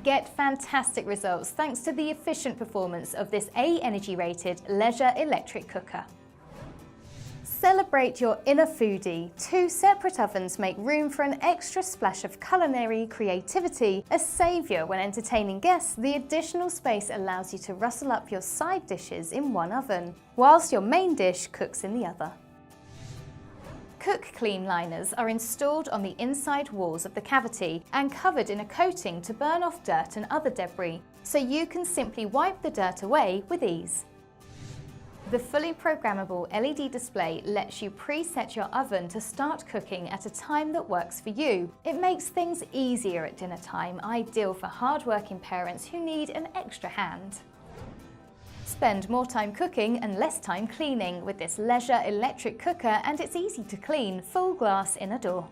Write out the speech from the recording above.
Get fantastic results thanks to the efficient performance of this A energy rated Leisure electric cooker. Celebrate your inner foodie. 2 separate ovens make room for an extra splash of culinary creativity. A saviour when entertaining guests, the additional space allows you to rustle up your side dishes in one oven, whilst your main dish cooks in the other. Cook clean liners are installed on the inside walls of the cavity and covered in a coating to burn off dirt and other debris, so you can simply wipe the dirt away with ease. The fully programmable LED display lets you preset your oven to start cooking at a time that works for you. It makes things easier at dinner time, ideal for hard-working parents who need an extra hand. Spend more time cooking and less time cleaning with this Leisure electric cooker, and it's easy to clean, full glass inner door.